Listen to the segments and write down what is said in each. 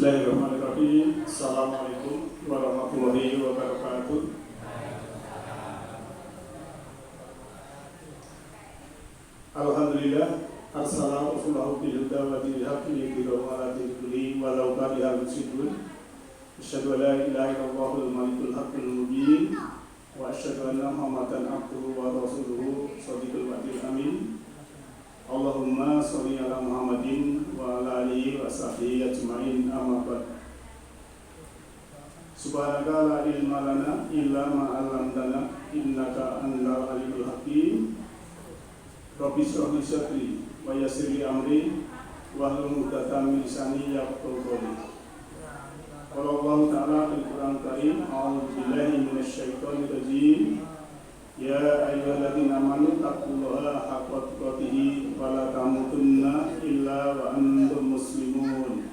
Bismillahirrahmanirrahim. Assalamualaikum warahmatullahi wabarakatuh. Alhamdulillah. Assalamualaikum warahmatullahi wabarakatuh. Walau karihal musyrikun. Asyhadu an la ilaha illallahul malikul haqqul mubin. Wa asyhadu anna Muhammadan abduhu wa rasuluhu shadiqul wa'dil amin. Allahumma sholli ala Muhammadin wa ala alihi wa sahbihi ajma'in, amma ba'd. Subhanaka la ilma lana illa ma 'allamtana innaka antal alimul hakim. Rabbi shrah li sadri wa yassir li amri wahlul 'uqdatam min lisani yafqahu qawli. Qala Allah ta'ala fil Qur'anil Karim, a'udzu billahi minasy syaithanir rajim. Ya ayyuhalladzina amanu taqullaha haqqa tuqatih wa la tamutunna illa wa antum muslimun.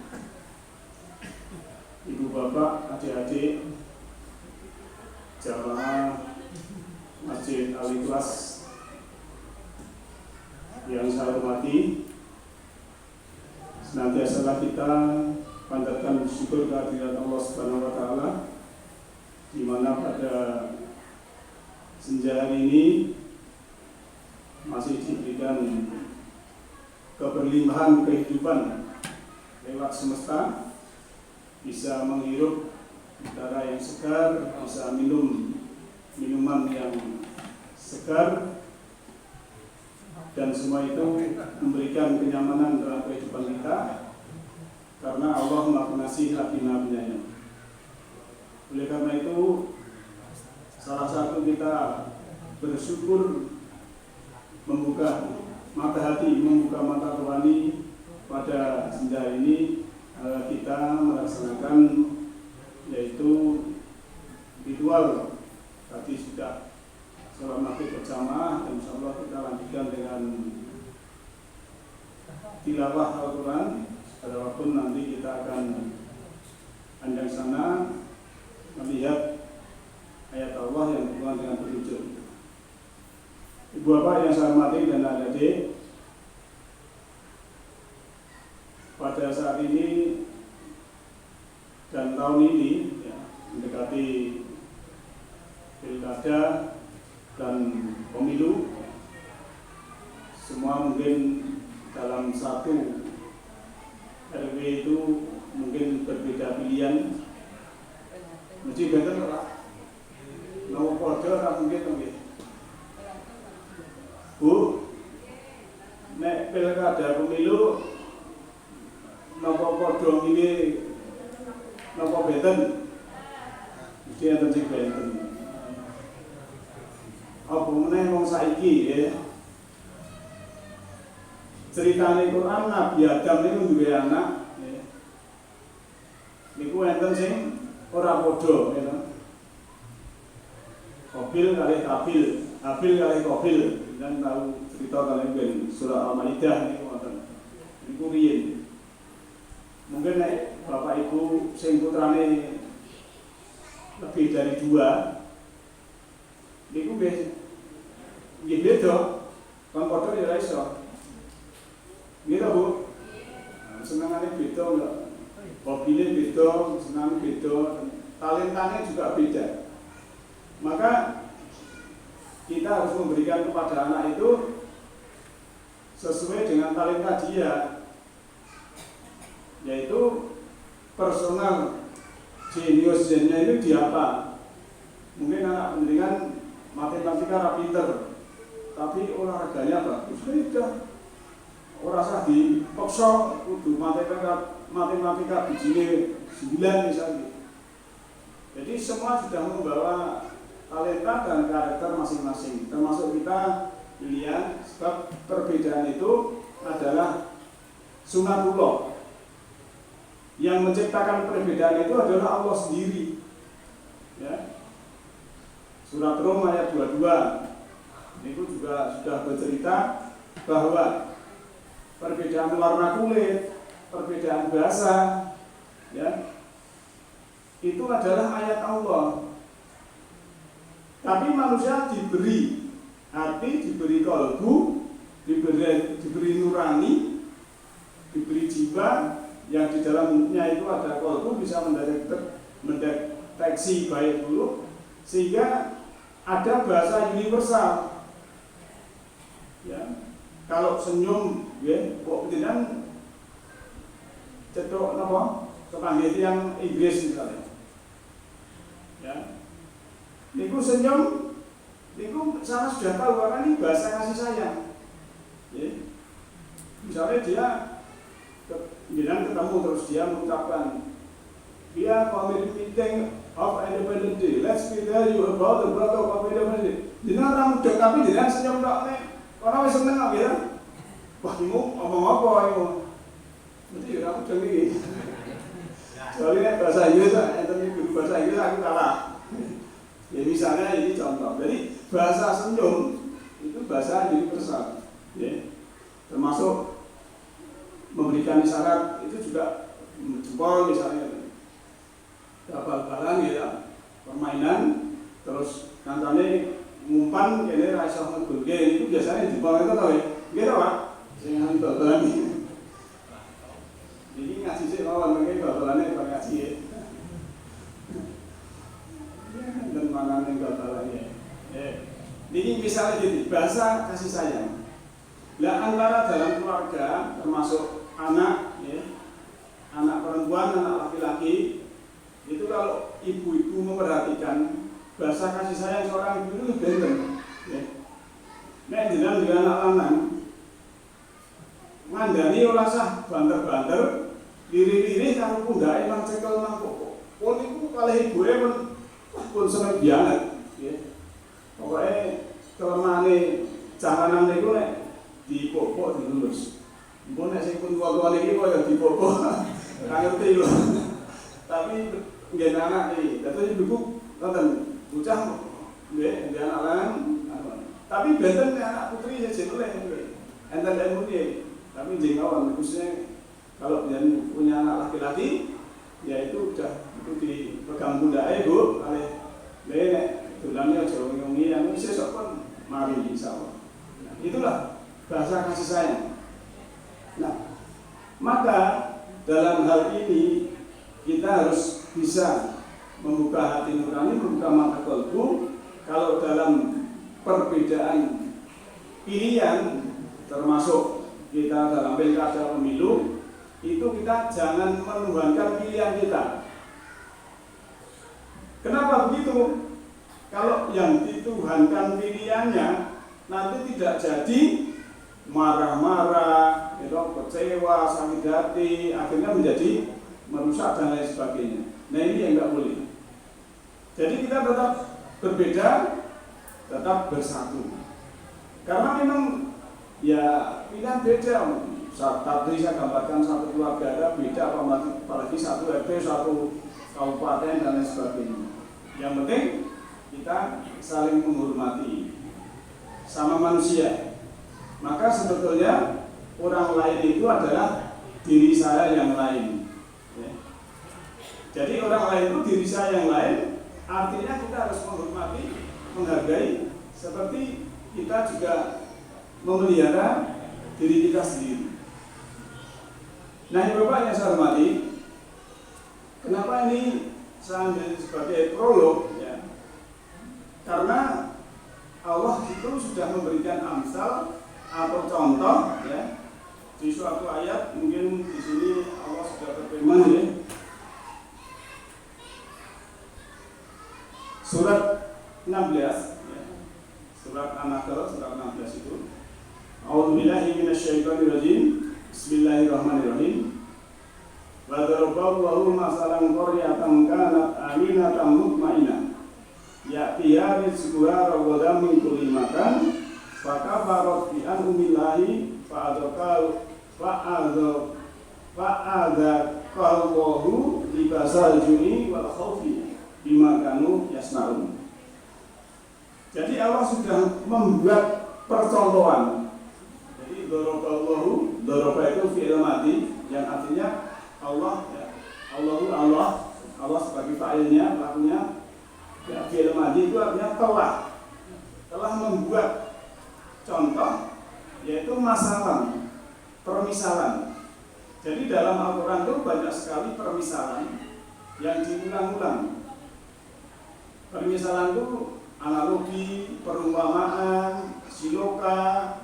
Ibu bapak, adik-adik, jamaah Masjid Al-Ikhlas yang saya hormati, senantiasa kita panjatkan syukur kehadirat Allah Subhanahu wa taala, di mana pada senja hari ini masih diberikan keberlimpahan kehidupan lewat semesta, bisa menghirup udara yang segar, bisa minum minuman yang segar, dan semua itu memberikan kenyamanan dalam kehidupan kita karena Allah mengasih hati nabi-Nya. Oleh karena itu, salah satu kita bersyukur membuka mata hati, membuka mata rohani pada senja ini, kita melaksanakan yaitu ritual. Tadi sudah sholat maghrib berjamaah, dan insyaallah kita lanjutkan dengan tilawah Al-Quran. Pada waktu nanti kita akan andang sana melihat ayat Allah yang berhubungan dengan petunjuk. Ibu bapak yang saya hormati dan adik-adik, pada saat ini dan tahun ini ya, mendekati pilkada dan pemilu, semua mungkin dalam satu RW itu mungkin berbeda pilihan. Mesti betul Pak. Nomor kode tak mungkin. Bu, nek pilkada pemilu nomor kode ini nomor beten, mesti yang terjadi beten. Apa meneh wong saiki ya? Ceritane Quran, Nabi Adam niku duwe anak. Niku enten sing ora padha, ya. Qabil kali Habil, Habil kali Qabil, dan tahu cerita kalian ben surah Al-Maidah niku wonten. Niku riyen. Mungkin nek bapak ibu sing putrane lebih dari 2, niku nggih beda, kan padha ya ora iso. Nggih ta, Bu? Senengane beda enggak? Hobinya beda, senang beda, talentanya juga beda. Maka kita harus memberikan kepada anak itu sesuai dengan talenta dia, yaitu personal geniusnya itu di apa. Mungkin anak pendidikan matematika pinter, tapi olahraganya bagus, beda. Orang sah dipaksa kudu matematika bijine 9 misalnya. Jadi semua sudah membawa talenta dan karakter masing-masing, termasuk kita pilihan, sebab perbedaan itu adalah sunatullah. Yang menciptakan perbedaan itu adalah Allah sendiri. Ya. Surat Rum ayat 22 itu juga sudah bercerita bahwa perbedaan warna kulit, perbedaan bahasa, ya, itu adalah ayat Allah. Tapi manusia diberi hati, diberi kalbu, diberi nurani, diberi jiwa, yang di dalamnya itu ada kolbu bisa mendeteksi baik buruk, sehingga ada bahasa universal. Ya, kalau senyum, ya, kok tidak cetok apa? Sepanggil yang Inggris misalnya. Ya, niku senyum, niku sana sudah tahu karena ini bahasa kasih sayang. Ya. Misalnya dia ketemu terus dia mengucapkan, "We are coming meeting of Independence Day. Let's tell you about the birth of Independence Day." Jadi orang muda tapi dia senyum tak nih. Orang wis seneng kok ya. Wah, kamu ngomong apa kamu? Mesti orang muda iki. Soalnya bahasa Inggris, enten bahasa Inggris aku kalah. Ya misalnya ini contoh. Jadi bahasa senyum itu bahasa universal. Ya. Termasuk memberikan isyarat itu juga jempol misalnya, bal-balan ya, permainan, terus kancane ngumpan kene ra iso ngegolke itu biasanya jempol itu tau ya. Nggih to, Pak? Sing nang bal-balan iki. Iki ngaji sik lawan mengke bal-balane kok ngaji ya. Dan mangan ning bal-balane. Niki misalnya gini, bahasa kasih sayang. Lah antara dalam keluarga termasuk anak, ya, anak perempuan, anak laki-laki, itu kalau ibu-ibu memperhatikan bahasa kasih sayang seorang ibu itu benten. Ya. Nek jenengan dengan anak lanang, ngandani ora sah banter-banter, liri-liri karo pundake nang cekel nang pokok. Pun iku kalih ibuke pun seneng banget, ya. Pokoke kelemane cahanan niku nek dipopok dilulus. Mbok nek sing pun tuwa-tuwa niki kaya dipopok. Ora ngerti lho. Tapi nggih anak iki, dadi ibu ngoten, bocah nggih anak lanang. Tapi benten anak putri sing oleh nggih. Enten ilmu nggih. Tapi jengawan khususnya kalau dia punya anak laki-laki, ya itu udah itu dipegang pundake Bu, kalih nek dolane aja wengi-wengi yang sesuk pun mari insyaallah. Nah, itulah bahasa kasih sayang. Nah, maka dalam hal ini kita harus bisa membuka hati nurani, membuka mata kalbu. Kalau dalam perbedaan pilihan, termasuk kita dalam pilkada pemilu, itu kita jangan menuhankan pilihan kita. Kenapa begitu? Kalau yang dituhankan pilihannya nanti tidak jadi marah-marah, kecewa, sakit hati, akhirnya menjadi merusak dan lain sebagainya. Nah ini yang nggak boleh. Jadi kita tetap berbeda, tetap bersatu. Karena memang ya pilihan beda. Tadi saya gambarkan satu keluarga ada beda, apalagi satu RT, satu kabupaten dan lain sebagainya. Yang penting kita saling menghormati sama manusia. Maka sebetulnya orang lain itu adalah diri saya yang lain. Ya. Jadi orang lain itu diri saya yang lain, artinya kita harus menghormati, menghargai, seperti kita juga memelihara diri kita sendiri. Nah, Bapak yang saya hormati, kenapa ini saya ambil sebagai prolog? Ya. Karena Allah itu sudah memberikan amsal atau contoh, ya, di suatu ayat. Mungkin di sini Allah sudah berfirman, ya, surat 16, ya, surat An-Nahl surat 16 itu. A'udzubillahi minasyaitonirrajim. Bismillahirrahmanirrahim. Wa daraballahu masalan qaryatan kanat aminatan mutmainnah ya'tiha rizquha ragadan min kulli makan fakafarat bi an'amillahi fa'adzaqallahu libasal juni wal khaufi bima kanu yasnaun. Jadi Allah sudah membuat percontohan. Jadi daraballahu, daraba itu fi'il madi yang artinya Allah, ya. Allah sebagai fa'ilnya, pelakunya. Ya, fi'il madi itu artinya telah membuat contoh, yaitu masalah, permisalan. Jadi dalam Al-Quran itu banyak sekali permisalan yang diulang-ulang. Permisalan itu analogi, perumpamaan, siloka,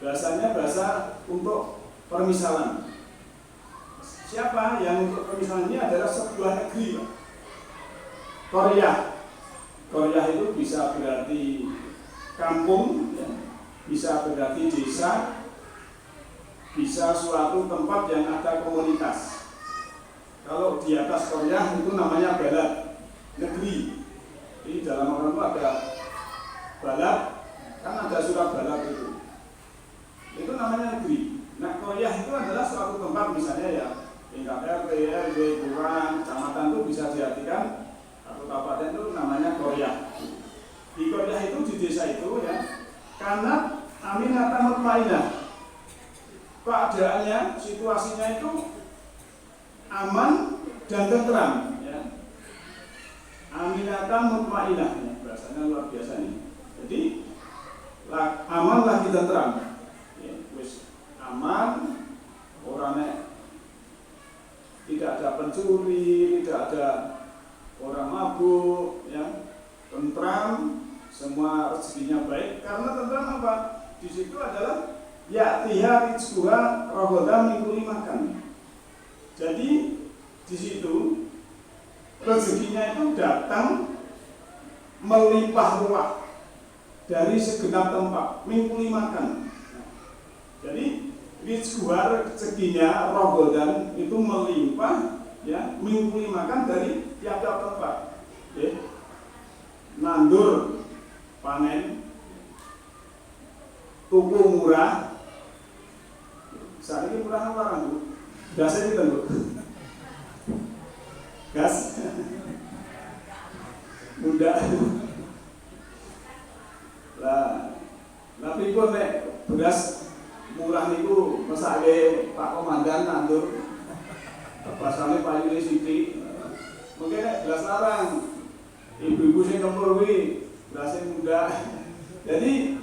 bahasanya bahasa untuk permisalan. Siapa yang untuk permisalan ini adalah sebuah negeri, Pak. Korea. Korea itu bisa berarti kampung, ya. Bisa berarti desa, bisa suatu tempat yang ada komunitas. Kalau di atas Korea itu namanya balad, negeri. Jadi dalam orang itu ada balad, kan ada surat balad itu. Itu namanya negeri. Nah, Korea itu adalah suatu tempat misalnya ya, tingkat RT, RW, kelurahan, kecamatan itu bisa diartikan atau kabupaten itu namanya Korea. Di Korea itu di desa itu ya, karena aminatan mutmainah, keadaannya, situasinya itu aman dan tentram, ya. Aminatan mutmainah, ya. Bahasanya luar biasa nih. Jadi aman lagi tentram, ya. Wis aman, orangnya tidak ada pencuri, tidak ada orang mabuk, ya. Tentram, semua rezekinya baik. Karena tentram apa? Di situ adalah ya tiha rizquha raghadan min kulli makan. Jadi di situ rezekinya itu datang melimpah ruah dari segenap tempat, min kulli makan. Jadi rizquha rezekinya raghadan itu melimpah ya, min kulli makan dari tiap-tiap tempat. Ya. Nandur, panen, tuku murah. Saat ini murah apa Bu? Gas ini kan Bu? Gas mudah. Tapi pun nek beras murah niku mesake Pak Komandan nandur pasane payune sithik. Mungkin nek beras larang ibu-ibu sing kempur kuwi berasnya muda. Jadi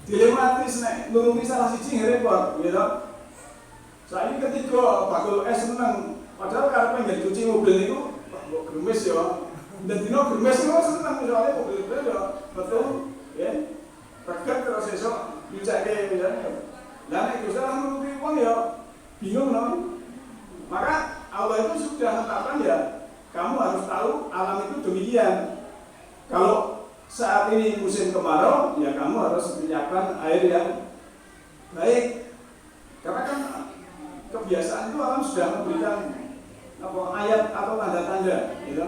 dilematis nek nurungi salah siji repot, gitu. Saiki ketika bakul es seneng, padahal karepe nggak cuci mobil niku, wah kok gremes ya. Dan dino gremes niku seneng soalnya mobil ya betul, ya. Reget terus esuk nyucake ya. Lah nek Gusti Allah nurungi wong ya bingung no. Maka Allah itu sudah menetapkan ya, kamu harus tahu alam itu demikian. Kalau saat ini musim kemarau, ya kamu harus menyiapkan air yang baik. Karena kan kebiasaan itu alam sudah memberikan ayat atau tanda-tanda. Gitu.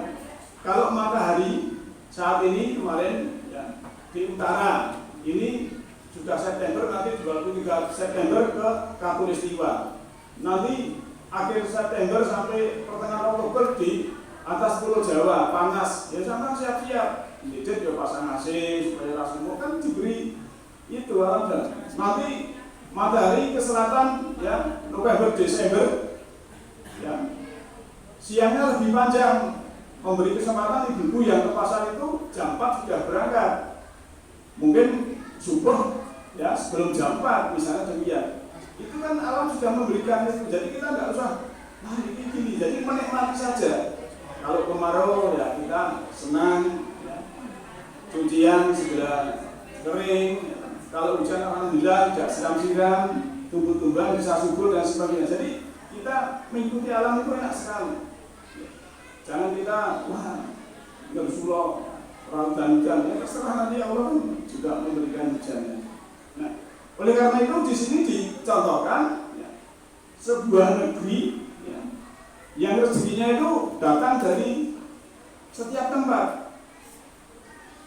Kalau matahari saat ini kemarin ya, di utara ini sudah September, nanti 23 September ke Khatulistiwa. Nanti akhir September sampai pertengahan Oktober di atas Pulau Jawa panas, ya sama siap-siap. Jadi ya pasang AC supaya rasanya kan diberi itu alam dan nanti matahari ke selatan ya November Desember ya siangnya lebih panjang, memberi kesempatan ibu-ibu yang ke pasar itu jam 4 sudah berangkat, mungkin subuh ya sebelum jam 4 misalnya demikian. Itu kan alam sudah memberikan itu, jadi kita nggak usah ini gini, jadi menikmati saja. Kalau kemarau ya kita senang, ya. Cucian segera kering. Kalau hujan alhamdulillah tidak siram-siram, tumbuh-tumbuhan bisa subur dan sebagainya. Jadi kita mengikuti alam itu enak sekali. Jangan kita wah ngersulo raut dan hujan, ya terserah nanti Allah juga memberikan hujannya. Nah, oleh karena itu di sini dicontohkan ya, sebuah negeri yang rezekinya itu datang dari setiap tempat.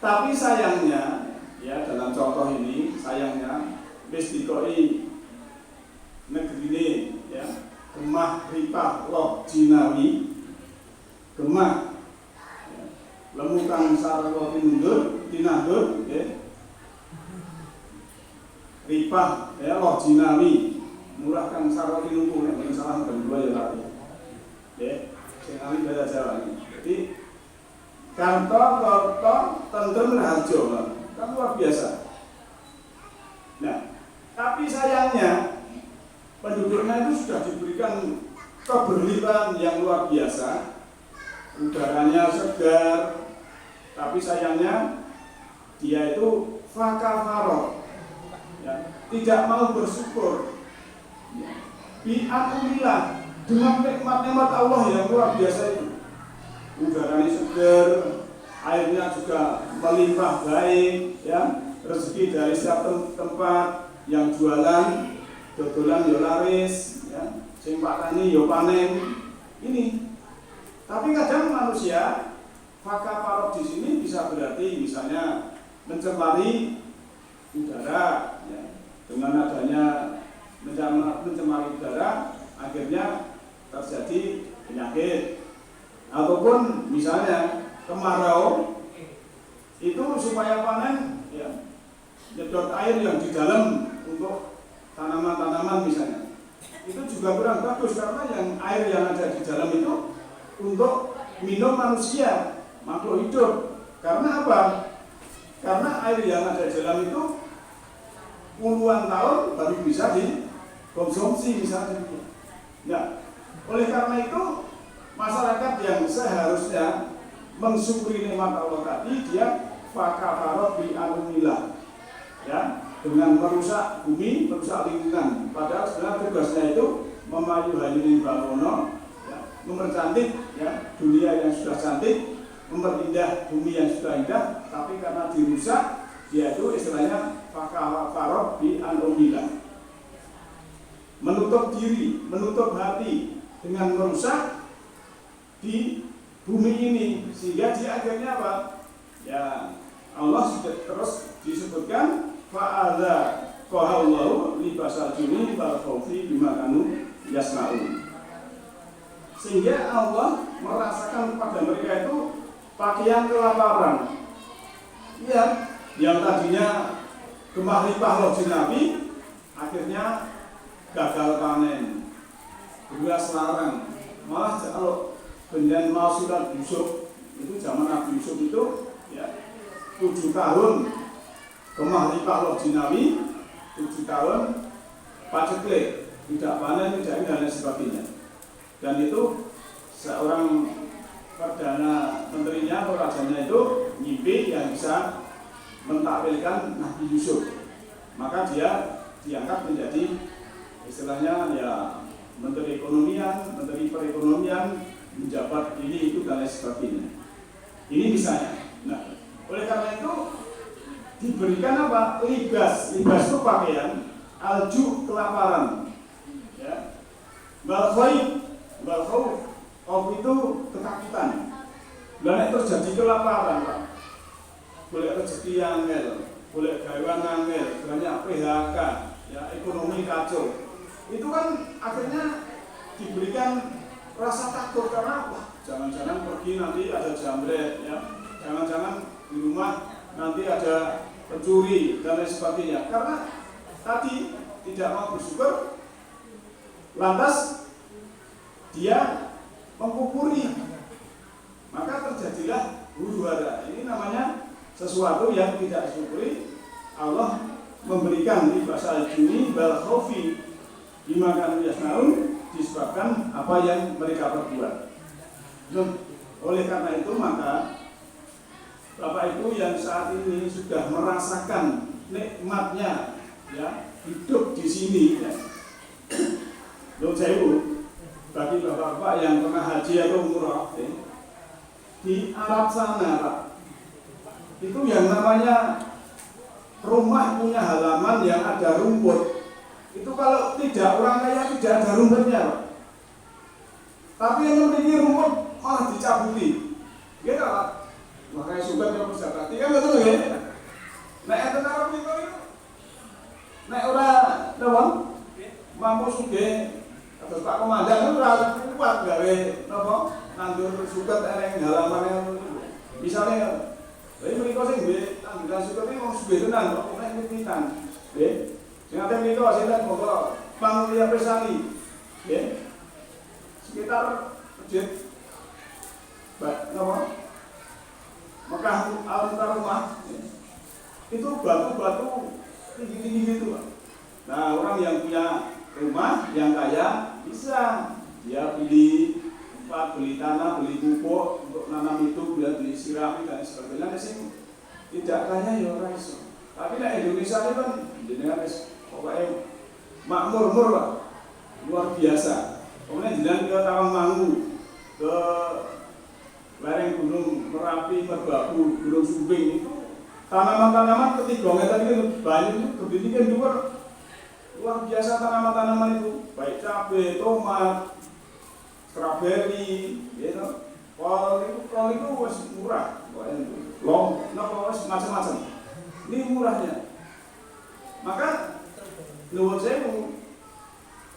Tapi sayangnya, ya dalam contoh ini, sayangnya Besdikoi negeri ini, ya Gemah Ripah Loh Jinawi, Gemah ya, Lemukang Sarwo Tinandur, ya Ripah ya Loh Jinawi, Murah Kang Sarwo Tinungku, yang salah berdua ya tadi. Ya, saya alih bahasa Jawa ini. Jadi Karto, Korto, Tentrem, Raharjo, kan luar biasa. Nah, tapi sayangnya penduduknya itu sudah diberikan keberlimpahan yang luar biasa, udaranya segar, tapi sayangnya dia itu fakafaro, ya, tidak mau bersyukur. Bi'anillah, dengan nikmat-nikmat Allah yang luar biasa itu, udaranya segar, airnya juga melimpah baik, ya, rezeki dari setiap tempat, yang jualan dodolan yo laris, ya, sing patani yo panen. Ini. Tapi kadang manusia fakafarot di sini bisa berarti misalnya mencemari udara, ya, dengan adanya mencemari udara akhirnya terjadi penyakit, ataupun misalnya kemarau itu supaya panen, ya, nyedot air yang di dalam untuk tanaman-tanaman misalnya, itu juga kurang bagus karena yang air yang ada di dalam itu untuk minum manusia, makhluk hidup. Karena apa? Karena air yang ada di dalam itu puluhan tahun baru bisa dikonsumsi misalnya. Ya, oleh karena itu masyarakat yang seharusnya mensyukuri nikmat Allah tadi, dia fakafarot bi'anillah, ya, dengan merusak bumi, merusak lingkungan. Padahal sebenarnya tugasnya itu memayu hayuning bangono, ya, mempercantik, ya, dunia yang sudah cantik, memperindah bumi yang sudah indah, tapi karena dirusak, dia itu istilahnya fakafarot bi'anillah, menutup diri, menutup hati dengan merusak di bumi ini, sehingga dia akhirnya apa? Ya, Allah sudah terus disebutkan fa'adha qahallahu libasal juni wal khawfi bima kanu yasna'un, sehingga Allah merasakan pada mereka itu pakaian kelaparan, ya, yang tadinya gemah limpah loh Nabi, akhirnya gagal panen, beras larang. Malah kalau benar mau surat Yusuf itu, zaman Nabi Yusuf itu, ya, 7 tahun kemah limpah loh Nabi, 7 tahun paceklik, tidak panen, tidak ini dan lain sebagainya. Dan itu seorang perdana menterinya atau rajanya itu ngimpi yang bisa mentakwilkan Nabi Yusuf, maka dia diangkat menjadi istilahnya, ya, menteri ekonomian, menteri perekonomian, menjabat ini itu dan lain sebagainya. Ini misalnya. Nah, oleh karena itu diberikan apa? Libas itu pakaian, alju kelaparan, ya, balkhauf itu ketakutan. Dan itu terjadi kelaparan, Pak. Boleh rezeki angel, boleh gawean angel, banyak PHK, ya, ekonomi kacau. Itu kan akhirnya diberikan rasa takut karena wah, jangan-jangan pergi nanti ada jambret, ya, jangan-jangan di rumah nanti ada pencuri dan lain sebagainya. Karena tadi tidak mau bersyukur, lantas dia mengkufuri, maka terjadilah huru-hara. Ini namanya sesuatu yang tidak disyukuri. Allah memberikan libasal juni wal khawfi bima kanu yasnaun, disebabkan apa yang mereka perbuat. Oleh karena itu maka Bapak Ibu yang saat ini sudah merasakan nikmatnya, ya, hidup di sini, ya. Bagi bapak-bapak yang pernah haji atau umrah, ya, di Arab sana, Pak, itu yang namanya rumah punya halaman yang ada rumput. Itu kalau tidak orang kaya tidak ada rumputnya, Pak. Tapi yang memiliki rumput malah dicabuti. Gitu, Pak. Makanya suka yang berjabati kan betul ya. Nek enten Arab itu nek ora napa mampu sugih atau Pak Komandan itu ora kuat gawe napa nandur suket ning halaman misalnya. Tapi mereka sing duwe tanggungan suket iki wong sugih tenan kok nek mimitan. Nggih. Sing ate menika sinten monggo Panglia Pesani. Nggih. Sekitar masjid napa? Mekah alun-alun rumah, ya, itu batu-batu tinggi-tinggi gitu, Pak. Nah, orang yang punya rumah, yang kaya bisa dia beli tempat, beli tanah, beli pupuk untuk nanam itu, dia beli sirami dan sebagainya. Sih tidak kaya ya ora iso. Tapi nek Indonesia ini kan jenengan pokoknya makmur Pak, luar biasa. Kemudian jenengan ke Tawangmangu, ke lereng Gunung Merapi, Merbabu, Gunung Sumbing itu tanaman-tanaman ketigongnya tadi itu banyak itu kebidikan luar biasa tanaman-tanaman itu, baik cabai, tomat, strawberry, gitu. Kol itu masih murah, macam-macam. Ini murahnya. Maka menurut saya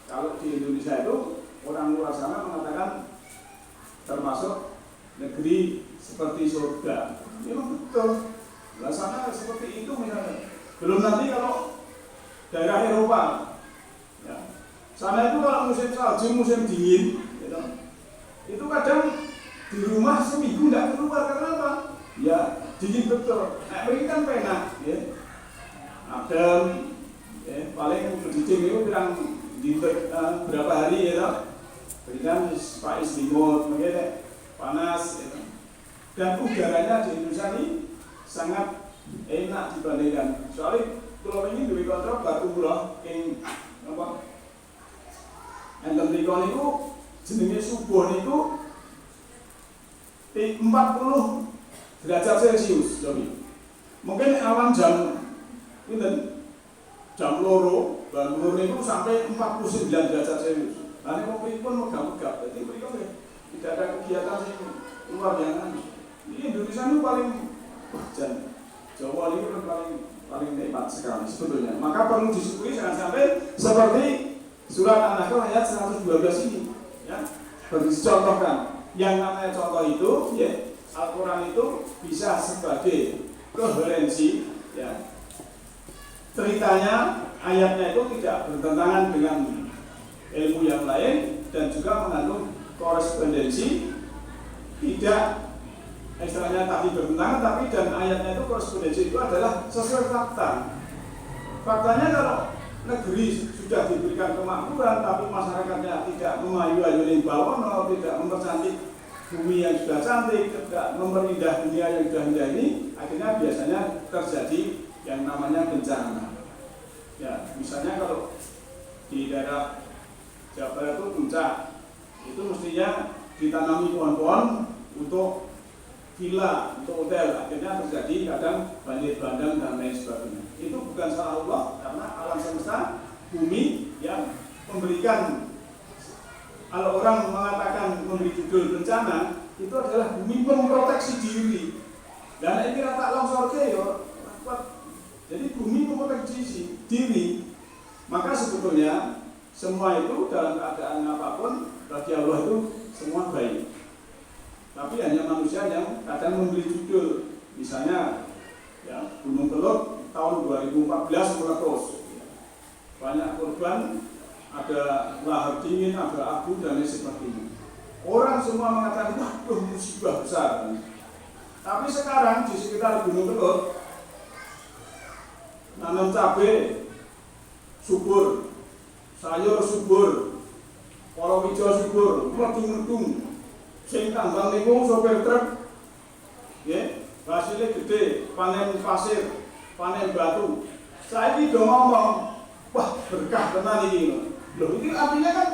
kalau di Indonesia itu orang luar sana mengatakan termasuk negeri seperti surga. Ini betul. Nah, sana seperti itu misalnya. Belum nanti kalau daerah Eropa, ya. Sana itu kalau musim salju, musim dingin, gitu, itu kadang di rumah seminggu tidak keluar karena apa? Ya dingin betul. Nah, ini kan penak, ya. Adem, ya. Paling berdingin itu kurang di berapa hari, ya. Berikan Pak Istimut, begini panas, ya. Dan udaranya di Indonesia ini sangat enak dibandingkan. Soalnya kalau ini duwe kontrak batu murah ing apa? Enten mriku niku jenenge subuh niku 40 derajat Celcius, jadi mungkin awan jam pinten? Jam 2, bangun niku sampai 49 derajat Celcius. Lah nek pripun megap-megap, dadi mriku tidak ada kegiatan sing luar biasa. Ini Indonesia itu paling dan Jawa ini paling nikmat sekali sebetulnya. Maka perlu disyukuri jangan sampai seperti surat An-Nahl ayat 112 ini, ya. Bagi dicontohkan, yang namanya contoh itu, ya, Al-Quran itu bisa sebagai koherensi, ya. Ceritanya, ayatnya itu tidak bertentangan dengan ilmu yang lain dan juga mengandung korespondensi, tidak istilahnya tadi bertentangan, tapi dan ayatnya itu korespondensi itu adalah sesuai fakta. Faktanya kalau negeri sudah diberikan kemakmuran tapi masyarakatnya tidak memayu-ayu ning bawono, tidak mempercantik bumi yang sudah cantik, tidak memperindah dunia yang sudah indah ini, akhirnya biasanya terjadi yang namanya bencana. Ya, misalnya kalau di daerah Jawa Barat itu puncak, itu mestinya ditanami pohon-pohon untuk villa, untuk hotel, akhirnya terjadi kadang banjir bandang dan lain sebagainya. Itu bukan salah Allah karena alam semesta bumi yang memberikan, kalau orang mengatakan memberi judul bencana, itu adalah bumi memproteksi diri. Dan ini rata longsor ke yo, jadi bumi memproteksi diri. Maka sebetulnya semua itu dalam keadaan apapun bagi Allah itu semua baik. Tapi hanya manusia yang kadang memberi judul, misalnya ya, Gunung Kelut tahun 2014 meletus, banyak korban, ada lahar dingin, ada abu dan lain sebagainya. Orang semua mengatakan waduh musibah besar. Tapi sekarang di sekitar Gunung Kelut nanam cabai subur, sayur subur, palawija subur, mledung-mledung. Sing tambang niku sopir truk, ya, hasilnya gede, panen pasir, panen batu. Saiki do ngomong, wah berkah tenan iki. Loh, ini artinya kan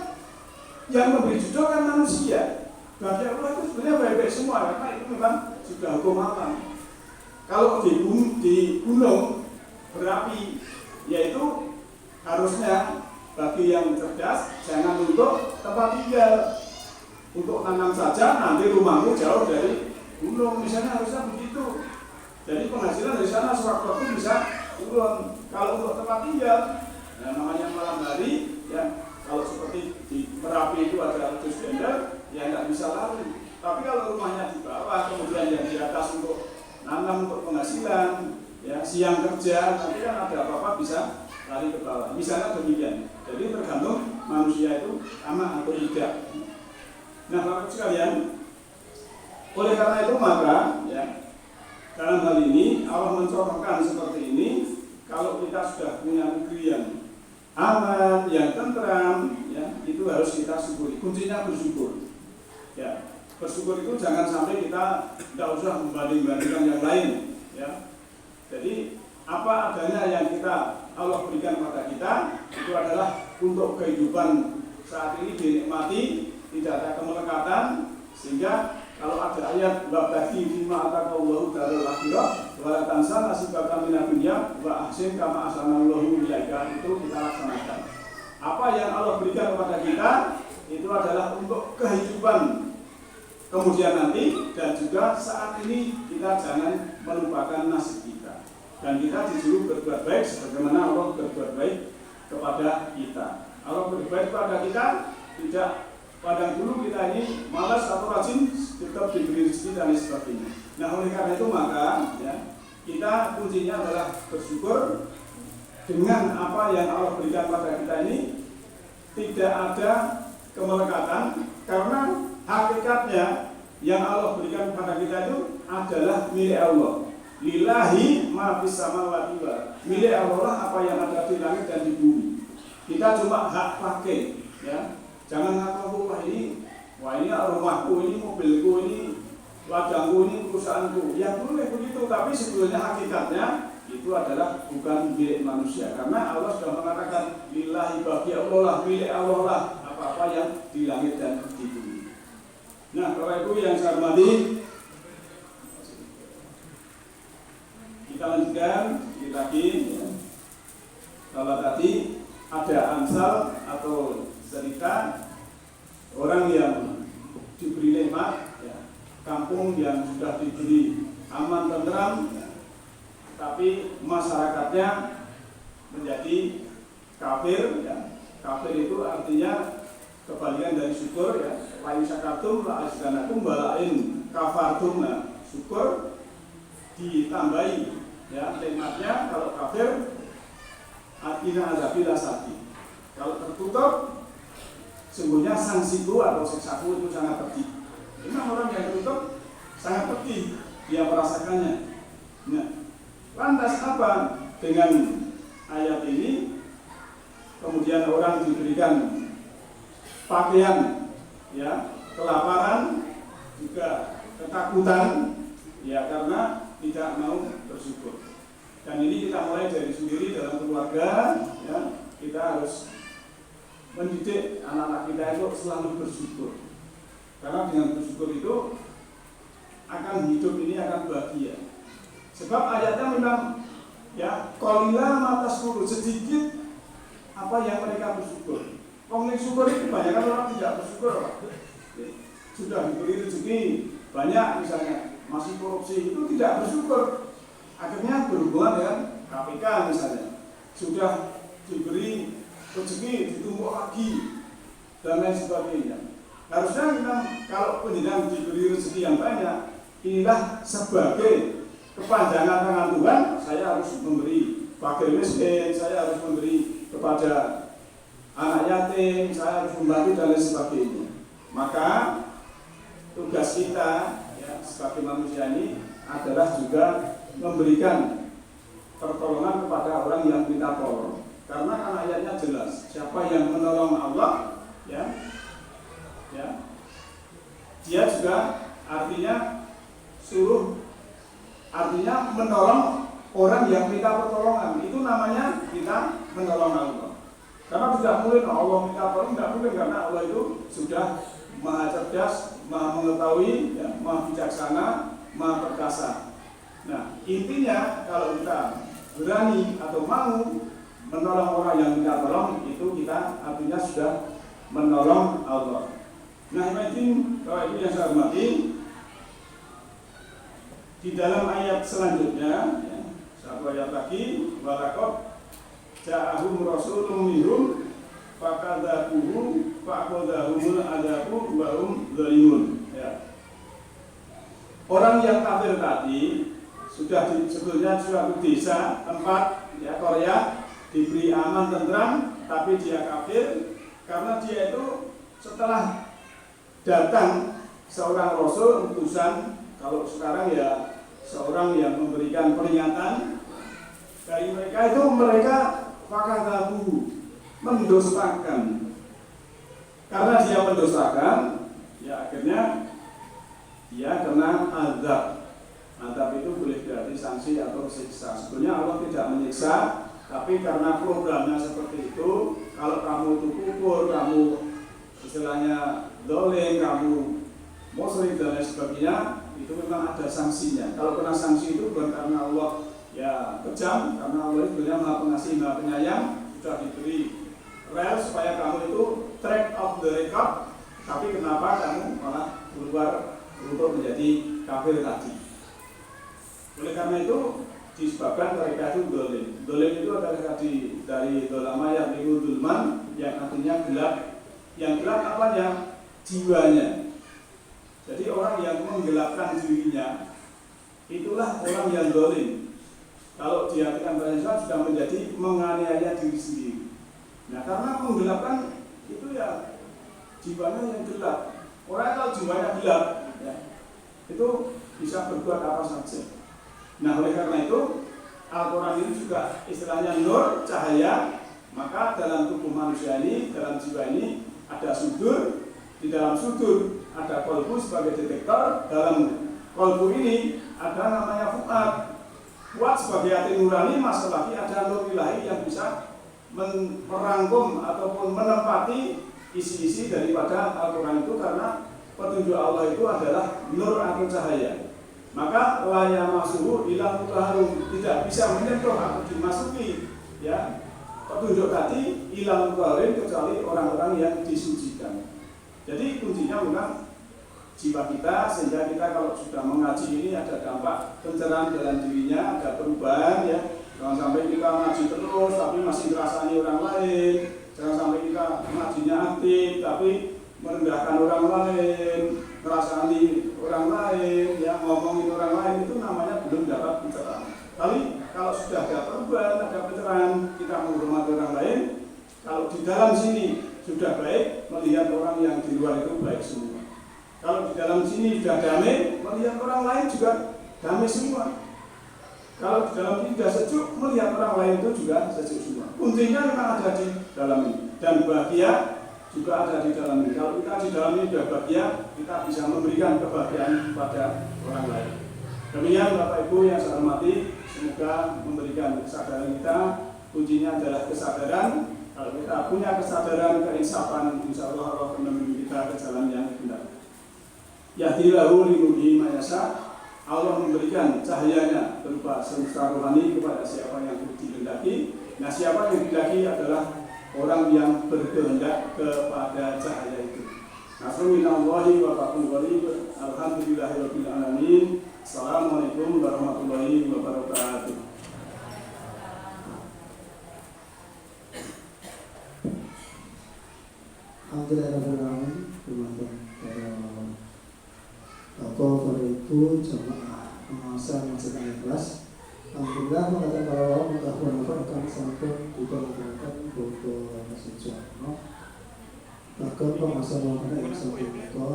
yang memberi judul kan manusia. Bagi Allah itu sebenarnya baik-baik semua, karena itu memang sudah hukum alam. Kalau di gunung berapi, yaitu harusnya bagi yang cerdas jangan untuk tempat tinggal. Untuk nanam saja, nanti rumahmu jauh dari gunung, misalnya harusnya begitu. Jadi penghasilan dari sana sewaktu-waktu bisa turun. Kalau untuk tempat tinggal, ya, namanya malam hari, ya, kalau seperti di Merapi itu ada ratus gender, ya nggak bisa lari. Tapi kalau rumahnya di bawah, kemudian yang di atas untuk nanam untuk penghasilan, ya, siang kerja, nanti kan ada apa-apa bisa lari ke bawah. Misalnya demikian. Jadi tergantung manusia itu anak atau tidak. Nah, Bapak sekalian, oleh karena itu maka, ya, dalam hal ini Allah mencontohkan seperti ini. Kalau kita sudah punya negeri yang aman, yang tentram, ya, itu harus kita syukuri. Kuncinya bersyukur. Ya, bersyukur itu jangan sampai kita tidak usah membanding-bandingkan yang lain. Ya, jadi apa adanya yang kita Allah berikan kepada kita itu adalah untuk kehidupan saat ini dinikmati, tidak ada kemelekatan, sehingga kalau ada ayat wabtaghi fima ataqallahu darul akhirah wa la tansa nasibaka minad dunya wa ahsin kama ahsanallahu ilaika, itu kita laksanakan. Apa yang Allah berikan kepada kita itu adalah untuk kehidupan kemudian nanti, dan juga saat ini kita jangan melupakan nasib kita. Dan kita disuruh berbuat baik sebagaimana Allah berbuat baik kepada kita. Allah berbuat baik kepada kita, tidak pandang dulu kita ini malas atau rajin, tetap diberi rezeki dan sebagainya. Nah, oleh karena itu maka ya, kita kuncinya adalah bersyukur dengan apa yang Allah berikan pada kita ini. Tidak ada kemelekatan, karena hakikatnya yang Allah berikan kepada kita itu adalah milik Allah. Lillahi ma fis samawati wal ardi. Milik Allah lah apa yang ada di langit dan di bumi. Kita cuma hak pakai, ya. Jangan ngaku wah ini rumahku, ini mobilku, ini ladangku, ini perusahaanku. Yang boleh begitu, tapi sebetulnya hakikatnya itu adalah bukan milik manusia, karena Allah sudah mengatakan lillahi bagi Allah lah, milik Allah lah apa-apa yang di langit dan di bumi. Nah, Bapak Ibu yang saya hormati, kita lanjutkan lagi. Ya. Kalau tadi ada amsal atau cerita orang yang diberi nikmat, ya, kampung yang sudah diberi aman tentram, ya, tapi masyarakatnya menjadi kafir. Ya. Kafir itu artinya kebalikan dari syukur, ya. Lain syakatum la azdanakum balain kafartum. Nah, syukur ditambahi, ya, nikmatnya. Kalau kafir atina azabila sati. Kalau tertutup, sungguhnya sanksiku atau siksaku itu sangat pedih. Memang orang yang tertutup sangat pedih, dia merasakannya. Nah, lantas apa dengan ayat ini? Kemudian orang diberikan pakaian, ya, kelaparan, juga ketakutan, ya, karena tidak mau bersyukur. Dan ini kita mulai dari sendiri dalam keluarga, ya, kita harus mendidik anak-anak kita itu selalu bersyukur. Karena dengan bersyukur itu akan hidup ini akan bahagia. Sebab ayatnya memang, ya, qalila mataskuru, sedikit apa yang mereka bersyukur. Orang syukur itu kebanyakan orang tidak bersyukur. Sudah diberi rezeki banyak misalnya, masih korupsi, itu tidak bersyukur. Akhirnya berhubungan dengan KPK misalnya, sudah diberi rezeki ditumpuk lagi dan lain sebagainya. Harusnya memang kalau penjenengan diberi rezeki yang banyak, inilah sebagai kepanjangan tangan Tuhan, saya harus memberi fakir miskin, saya harus memberi kepada anak yatim, saya harus membantu dan lain sebagainya. Maka tugas kita, ya, sebagai manusia ini adalah juga memberikan pertolongan kepada orang yang minta tolong. Karena kan ayatnya jelas, siapa yang menolong Allah, ya, ya, dia juga artinya menolong orang yang minta pertolongan. Itu namanya kita menolong Allah. Karena tidak mungkin Allah minta tolong, tidak mungkin, karena Allah itu sudah maha cerdas, maha mengetahui, ya, maha bijaksana, maha perkasa. Nah, intinya kalau kita berani atau mau menolong orang yang minta tolong, itu kita artinya sudah menolong Allah. Nah, ini kalau itu yang saya hormati, di dalam ayat selanjutnya, ya, satu ayat lagi, walaqad ja'ahum rasulun minhum fakadzabuhu fa'akhadhahumul adzabu wa hum dzalimun. Ya. Orang yang kafir tadi sudah sebetulnya suatu desa tempat, ya, Korea, diberi aman tentram, tapi dia kafir karena dia itu setelah datang seorang rasul utusan, kalau sekarang ya seorang yang memberikan peringatan dari mereka, itu mereka fakadzabuhu, mendustakan. Karena dia mendustakan, ya akhirnya dia kena azab. Azab itu boleh berarti sanksi atau siksa. Sebenarnya Allah tidak menyiksa, tapi karena programnya seperti itu, kalau kamu itu kufur, kamu istilahnya dolim, kamu musyrik dan lain sebagainya, itu memang ada sanksinya. Kalau kena sanksi itu bukan karena Allah ya kejam, karena Allah itu sebenarnya Maha Pengasih, Maha Penyayang, sudah diberi rel supaya kamu itu track of the record, tapi kenapa kamu malah keluar untuk menjadi kafir tadi? Oleh karena itu disebabkan mereka itu dolim. Dolim itu adalah tadi dari dolama yang dulman, yang artinya gelap. Yang gelap apanya? Jiwanya. Jadi orang yang menggelapkan dirinya, itulah orang yang dolim. Kalau diartikan bahasa sudah menjadi menganiaya diri sendiri. Nah, karena menggelapkan itu ya jiwanya yang gelap. Orang kalau jiwanya gelap, ya, itu bisa berbuat apa saja. Nah, oleh karena itu Al-Quran ini juga istilahnya nur, cahaya. Maka dalam tubuh manusia ini, dalam jiwa ini ada sudur. Di dalam sudur ada qalbu sebagai detektor. Dalam qalbu ini ada namanya fuad. Fuad sebagai hati nurani, masuk lagi ada nur ilahi yang bisa merangkum ataupun menempati isi-isi daripada Al-Quran itu, karena petunjuk Allah itu adalah nur atau cahaya. Maka laya masuhu ilah mutaharum, tidak bisa menyentuh atau dimasuki ya petunjuk tadi ilah mutaharim kecuali orang-orang yang disucikan. Jadi kuncinya bukan jiwa kita, sehingga kita kalau sudah mengaji ini ada dampak pencerahan dalam dirinya, ada perubahan ya. Jangan sampai kita ngaji terus tapi masih merasani orang lain. Jangan sampai kita ngajinya aktif tapi merendahkan orang lain, merasani orang lain, ya ngomongin orang lain, itu namanya belum dapat pencerahan. Tapi kalau sudah ada perubahan, ada pencerahan, kita menghormati orang lain. Kalau di dalam sini sudah baik, melihat orang yang di luar itu baik semua. Kalau di dalam sini sudah damai, melihat orang lain juga damai semua. Kalau di dalam ini sudah sejuk, melihat orang lain itu juga sejuk semua. Kuncinya memang ada di dalam ini. Dan bahagia juga ada di dalam ini. Kalau kita di dalam ini sudah bahagia, kita bisa memberikan kebahagiaan kepada orang lain. Demikian Bapak Ibu yang saya hormati, semoga memberikan kesadaran kita. Kuncinya adalah kesadaran. Kalau kita punya kesadaran, keinsafan, insya Allah Allah akan membimbing kita ke jalan yang benar. Yahdilahu linuhi mayasa. Allah memberikan cahayanya berupa semesta rohani kepada siapa yang dikehendaki. Nah, siapa yang dikehendaki adalah orang yang berkehendak kepada cahaya itu. Nasruminallahi wa barakatuh. Alhamdulillahirabbil alamin. Assalamualaikum warahmatullahi wabarakatuh. Alhamdulillahirabbil alamin. Tokoh pada itu jamaah pengawasan masjid Al-Ikhlas. Alhamdulillah mengatakan bahwa mengetahui akan sampai juga menggunakan foto masjid Jamaah. Bahkan pengawasan wanita yang sampai foto